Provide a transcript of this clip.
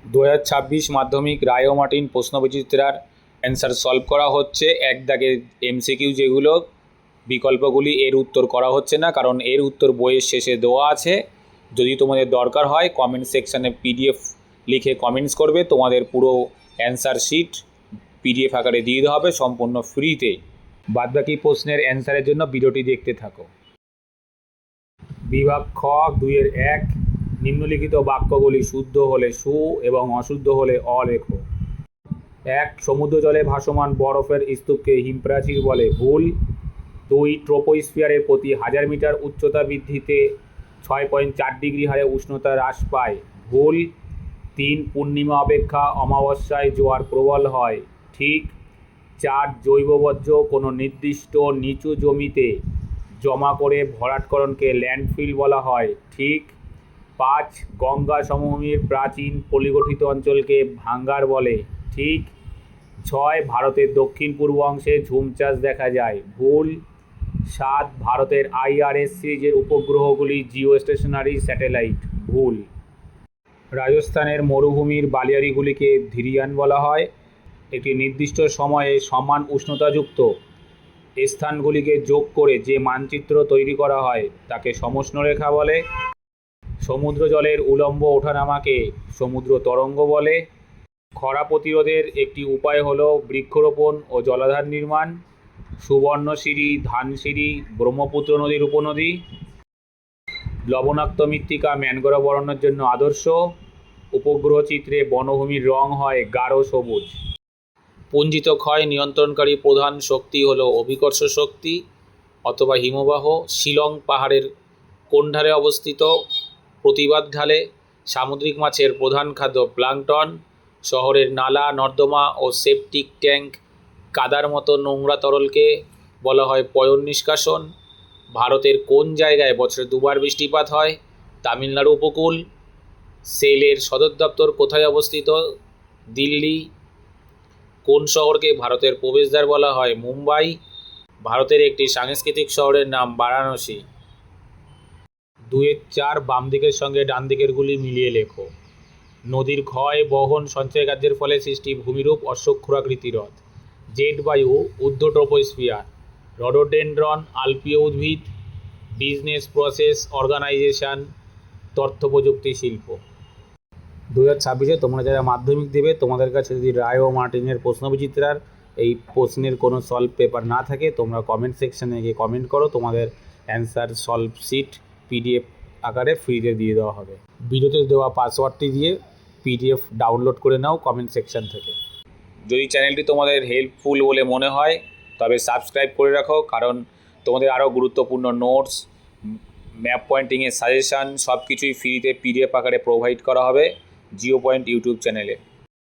2026 মাধ্যমিক রায় ও Martin প্রশ্নবিচিত্রার answer solve করা হচ্ছে। এক দাগের এমসিকিউ যেগুলো বিকল্পগুলি এর উত্তর করা হচ্ছে না, কারণ এর উত্তর বইয়ের শেষে দেওয়া আছে। যদি তোমাদের দরকার হয় কমেন্ট সেকশানে পিডিএফ লিখে কমেন্টস করবে, তোমাদের পুরো অ্যান্সার শিট পিডিএফ আকারে দিয়ে দেওয়া হবে সম্পূর্ণ ফ্রিতে। বাদবাকি প্রশ্নের অ্যান্সারের জন্য ভিডিওটি দেখতে থাকো। বিভাগ খ 2-1, নিম্নলিখিত বাক্যগুলি শুদ্ধ হলে সু এবং অশুদ্ধ হলে অ লেখো। 1. সমুদ্র জলে ভাসমান বরফের স্তূপকে হিমপ্রাচীর বলে, ভুল। 2. ট্রপোস্ফিয়ারের প্রতি 1000 মিটার উচ্চতা বৃদ্ধিতে 6.4 ডিগ্রি হারে উষ্ণতা হ্রাস পায়, ভুল। 3. পূর্ণিমা অপেক্ষা অমাবস্যায় জোয়ার প্রবল হয়, ঠিক। 4. জৈব বর্জ্য কোনো নির্দিষ্ট নিচু জমিতে জমা করে ভরাটকরণকে ল্যান্ডফিল বলা হয়, ঠিক। 5. গঙ্গা সমভূমির প্রাচীন পলিগঠিত অঞ্চলকে ভাঙ্গার বলে, ঠিক। 6. ভারতের দক্ষিণ পূর্ব অংশে ঝুম চাষ দেখা যায়, ভুল। 7. ভারতের IRS সিরিজের উপগ্রহগুলি জিও স্টেশনারি স্যাটেলাইট, ভুল। রাজস্থানের মরুভূমির বালিয়াড়িগুলিকে ধীরিয়ান বলা হয়। একটি নির্দিষ্ট সময়ে সমান উষ্ণতাযুক্ত স্থানগুলিকে যোগ করে যে মানচিত্র তৈরি করা হয় তাকে সমষ্ণরেখা বলে। সমুদ্র জলের উলম্ব ওঠানামাকে সমুদ্র তরঙ্গ বলে। খরা প্রতিরোধের একটি উপায় হল বৃক্ষরোপণ ও জলাধার নির্মাণ। সুবর্ণশিরি, ধানসিঁড়ি ব্রহ্মপুত্র নদীর উপনদী। লবণাক্ত মৃত্তিকা ম্যানগ্রোভ অরণ্যের জন্য আদর্শ। উপগ্রহ চিত্রে বনভূমির রং হয় গাঢ় সবুজ। পুঞ্জিত ক্ষয় নিয়ন্ত্রণকারী প্রধান শক্তি হল অভিকর্ষ শক্তি অথবা হিমবাহ। শিলং পাহাড়ের কোন ঢালে অবস্থিত? প্রতিবাদ ঢালে। সামুদ্রিক মাছের প্রধান খাদ্য প্লাঙ্কটন। শহরের নালা নর্দমা ও সেপটিক ট্যাঙ্ক কাদার মতো নোংরা তরলকে বলা হয় পয়ঃ নিষ্কাশন। ভারতের কোন জায়গায় বছরে 2 বার বৃষ্টিপাত হয়? তামিলনাড়ু উপকূল। সেলের সদর দপ্তর কোথায় অবস্থিত? দিল্লি। কোন শহরকে ভারতের প্রবেশদ্বার বলা হয়? মুম্বাই। ভারতের একটি সাংস্কৃতিক শহরের নাম বারাণসী। 2-4 বাম দিকের সঙ্গে ডান দিকেরগুলি মিলিয়ে লেখো। নদীর ক্ষয় বহন সঞ্চয় কার্যের ফলে সৃষ্টি ভূমিরূপ অশ্বক্ষুরাকৃতি হ্রদ। জেট বায়ু ঊর্ধ্ব ট্রপোস্ফিয়ার। রডোডেনড্রন আলপীয় উদ্ভিদ। বিজনেস প্রসেস অর্গানাইজেশন তথ্য প্রযুক্তি শিল্প। 2026-এ তোমরা যারা মাধ্যমিক দেবে, তোমাদের কাছে যদি রায় ও মার্টিনের প্রশ্নবিচিত্রার এই প্রশ্নের কোনো সলভ পেপার না থাকে, তোমরা কমেন্ট সেকশানে গিয়ে কমেন্ট করো, তোমাদের অ্যান্সার সলভ শিট পিডিএফ আকারে ফ্রিতে দিয়ে দেওয়া হবে। ভিডিওতে দেওয়া পাসওয়ার্ডটি দিয়ে পিডিএফ ডাউনলোড করে নাও কমেন্ট সেকশান থেকে। যদি চ্যানেলটি তোমাদের হেল্পফুল বলে মনে হয় তবে সাবস্ক্রাইব করে রাখো, কারণ তোমাদের আরও গুরুত্বপূর্ণ নোটস, ম্যাপ পয়েন্টিংয়ের সাজেশান সব কিছুই ফ্রিতে পিডিএফ আকারে প্রোভাইড করা হবে জিও পয়েন্ট ইউটিউব চ্যানেলে।